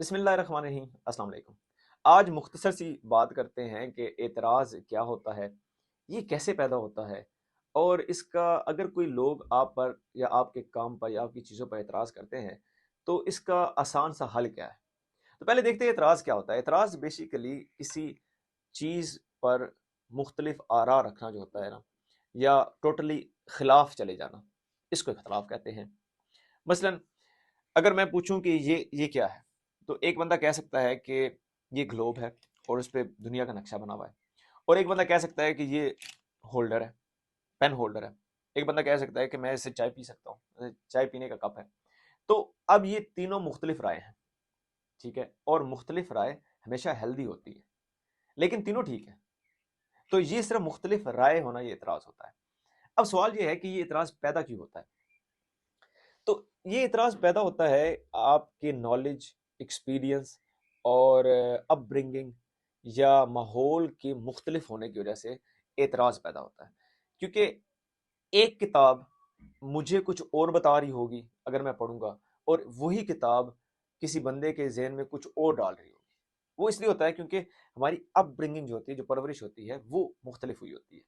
بسم اللہ الرحمن الرحیم، السلام علیکم۔ آج مختصر سی بات کرتے ہیں کہ اعتراض کیا ہوتا ہے، یہ کیسے پیدا ہوتا ہے، اور اس کا اگر کوئی لوگ آپ پر یا آپ کے کام پر یا آپ کی چیزوں پر اعتراض کرتے ہیں تو اس کا آسان سا حل کیا ہے۔ تو پہلے دیکھتے ہیں اعتراض کیا ہوتا ہے۔ اعتراض بیسیکلی کسی چیز پر مختلف آراء رکھنا جو ہوتا ہے نا، یا ٹوٹلی خلاف چلے جانا، اس کو اختلاف کہتے ہیں۔ مثلا اگر میں پوچھوں کہ یہ کیا ہے، تو ایک بندہ کہہ سکتا ہے کہ یہ گلوب ہے اور اس پہ دنیا کا نقشہ بنا ہوا ہے، اور ایک بندہ کہہ سکتا ہے کہ یہ ہولڈر ہے، پین ہولڈر ہے۔ ایک بندہ کہہ سکتا ہے کہ میں اس سے چائے پی سکتا ہوں، چائے پینے کا کپ ہے۔ تو اب یہ تینوں مختلف رائے ہیں، ٹھیک ہے، اور مختلف رائے ہمیشہ ہیلدی ہوتی ہے، لیکن تینوں ٹھیک ہے۔ تو یہ صرف مختلف رائے ہونا یہ اعتراض ہوتا ہے۔ اب سوال یہ ہے کہ یہ اعتراض پیدا کیوں ہوتا ہے؟ تو یہ اعتراض پیدا ہوتا ہے آپ کے نالج، ایکسپیرینس اور اپ برنگنگ یا ماحول کے مختلف ہونے کی وجہ سے اعتراض پیدا ہوتا ہے۔ کیونکہ ایک کتاب مجھے کچھ اور بتا رہی ہوگی اگر میں پڑھوں گا، اور وہی کتاب کسی بندے کے ذہن میں کچھ اور ڈال رہی ہوگی۔ وہ اس لیے ہوتا ہے کیونکہ ہماری اپ برنگنگ جو ہوتی ہے، جو پرورش ہوتی ہے، وہ مختلف ہوئی ہوتی ہے۔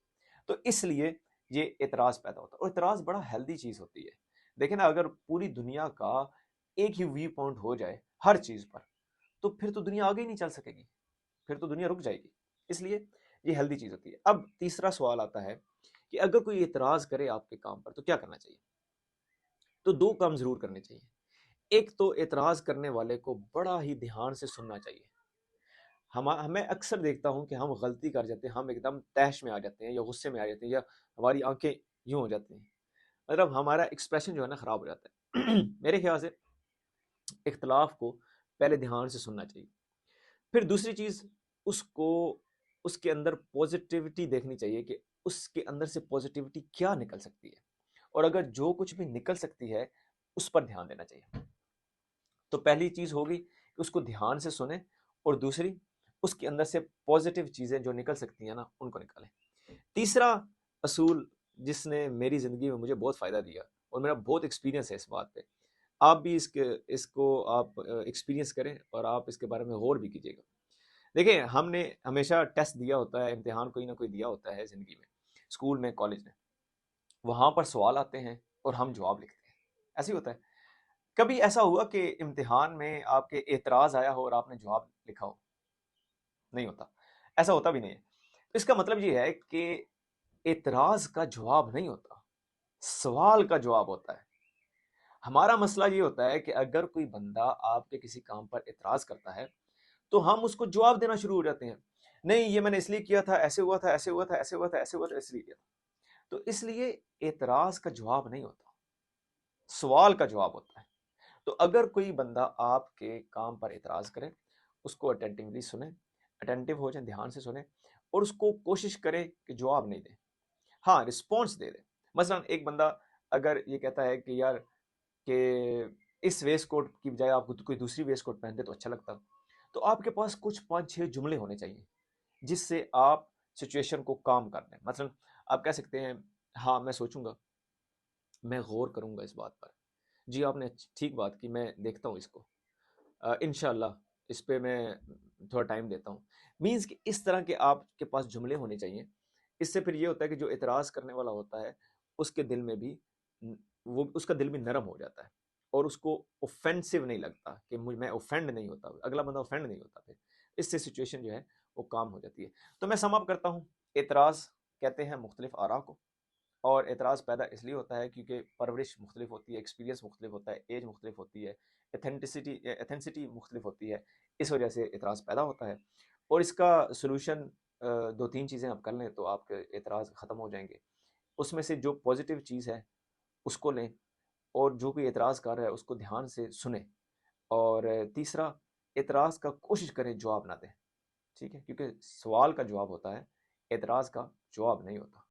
تو اس لیے یہ اعتراض پیدا ہوتا ہے، اور اعتراض بڑا ہیلدی چیز ہوتی ہے۔ دیکھیں نا، اگر پوری دنیا کا ایک ہی ویو پوائنٹ ہو جائے ہر چیز پر، تو پھر تو دنیا آگے ہی نہیں چل سکے گی، پھر تو دنیا رک جائے گی۔ اس لیے یہ ہیلدی چیز ہوتی ہے۔ اب تیسرا سوال آتا ہے کہ اگر کوئی اعتراض کرے آپ کے کام پر تو کیا کرنا چاہیے؟ تو دو کام ضرور کرنے چاہیے۔ ایک تو اعتراض کرنے والے کو بڑا ہی دھیان سے سننا چاہیے۔ ہمیں اکثر دیکھتا ہوں کہ ہم غلطی کر جاتے ہیں، ہم ایک دم تیش میں آ جاتے ہیں یا غصے میں آ جاتے ہیں، یا ہماری آنکھیں یوں ہو جاتی ہیں، مطلب ہمارا ایکسپریشن جو ہے نا خراب ہو جاتا ہے۔ میرے خیال سے اختلاف کو پہلے دھیان سے سننا چاہیے، پھر دوسری چیز اس کو اس کے اندر پوزیٹیوٹی دیکھنی چاہیے کہ اس کے اندر سے پوزیٹیوٹی کیا نکل سکتی ہے، اور اگر جو کچھ بھی نکل سکتی ہے اس پر دھیان دینا چاہیے۔ تو پہلی چیز ہوگی کہ اس کو دھیان سے سنیں، اور دوسری اس کے اندر سے پوزیٹیو چیزیں جو نکل سکتی ہیں نا ان کو نکالیں۔ تیسرا اصول جس نے میری زندگی میں مجھے بہت فائدہ دیا، اور میرا بہت ایکسپیرینس ہے اس بات پہ، آپ بھی اس کو آپ ایکسپیرینس کریں اور آپ اس کے بارے میں غور بھی کیجیے گا۔ دیکھیں، ہم نے ہمیشہ ٹیسٹ دیا ہوتا ہے، امتحان کوئی نہ کوئی دیا ہوتا ہے زندگی میں، اسکول میں، کالج میں، وہاں پر سوال آتے ہیں اور ہم جواب لکھتے ہیں، ایسے ہی ہوتا ہے۔ کبھی ایسا ہوا کہ امتحان میں آپ کے اعتراض آیا ہو اور آپ نے جواب لکھا ہو؟ نہیں ہوتا، ایسا ہوتا بھی نہیں ہے۔ اس کا مطلب یہ ہے کہ اعتراض کا جواب نہیں ہوتا، سوال کا جواب ہوتا ہے۔ ہمارا مسئلہ یہ ہوتا ہے کہ اگر کوئی بندہ آپ کے کسی کام پر اعتراض کرتا ہے تو ہم اس کو جواب دینا شروع ہو جاتے ہیں، نہیں یہ میں نے اس لیے کیا تھا، ایسے ہوا تھا، ایسے ہوا تھا، ایسے ہوا تھا، ایسے ہوا تھا، اس لیے کیا تھا۔ تو اس لیے اعتراض کا جواب نہیں ہوتا، سوال کا جواب ہوتا ہے۔ تو اگر کوئی بندہ آپ کے کام پر اعتراض کرے، اس کو اٹینٹیولی سنیں، اٹینٹیو ہو جائیں، دھیان سے سنیں، اور اس کو کوشش کرے کہ جواب نہیں دیں، ہاں رسپانس دے دیں۔ مثلا ایک بندہ اگر یہ کہتا ہے کہ یار کہ اس ویسٹ کوٹ کی بجائے آپ کو کوئی دوسری ویسٹ کوٹ پہنتے تو اچھا لگتا، تو آپ کے پاس کچھ 5-6 جملے ہونے چاہیے جس سے آپ سچویشن کو کام کر دیں۔ مثلا آپ کہہ سکتے ہیں، ہاں میں سوچوں گا، میں غور کروں گا اس بات پر، جی آپ نے ٹھیک بات کی، میں دیکھتا ہوں اس کو، انشاءاللہ اس پہ میں تھوڑا ٹائم دیتا ہوں۔ مینس کہ اس طرح کے آپ کے پاس جملے ہونے چاہیے۔ اس سے پھر یہ ہوتا ہے کہ جو اعتراض کرنے والا ہوتا ہے اس کے دل میں بھی وہ اس کا دل بھی نرم ہو جاتا ہے، اور اس کو اوفینسو نہیں لگتا، کہ میں اوفینڈ نہیں ہوتا، اگلا بندہ اوفینڈ نہیں ہوتا، پھر اس سے سچویشن جو ہے وہ کام ہو جاتی ہے۔ تو میں سم اپ کرتا ہوں، اعتراض کہتے ہیں مختلف آراء کو، اور اعتراض پیدا اس لیے ہوتا ہے کیونکہ پرورش مختلف ہوتی ہے، ایکسپیرینس مختلف ہوتا ہے، ایج مختلف ہوتی ہے، ایتھینسٹی مختلف ہوتی ہے، اس وجہ سے اعتراض پیدا ہوتا ہے۔ اور اس کا سلوشن 2-3 چیزیں آپ کر لیں تو آپ کے اعتراض ختم ہو جائیں گے۔ اس میں سے جو پازیٹیو چیز ہے اس کو لیں، اور جو کوئی اعتراض کر رہا ہے اس کو دھیان سے سنیں، اور تیسرا اعتراض کا کوشش کریں جواب نہ دیں، ٹھیک ہے، کیونکہ سوال کا جواب ہوتا ہے، اعتراض کا جواب نہیں ہوتا۔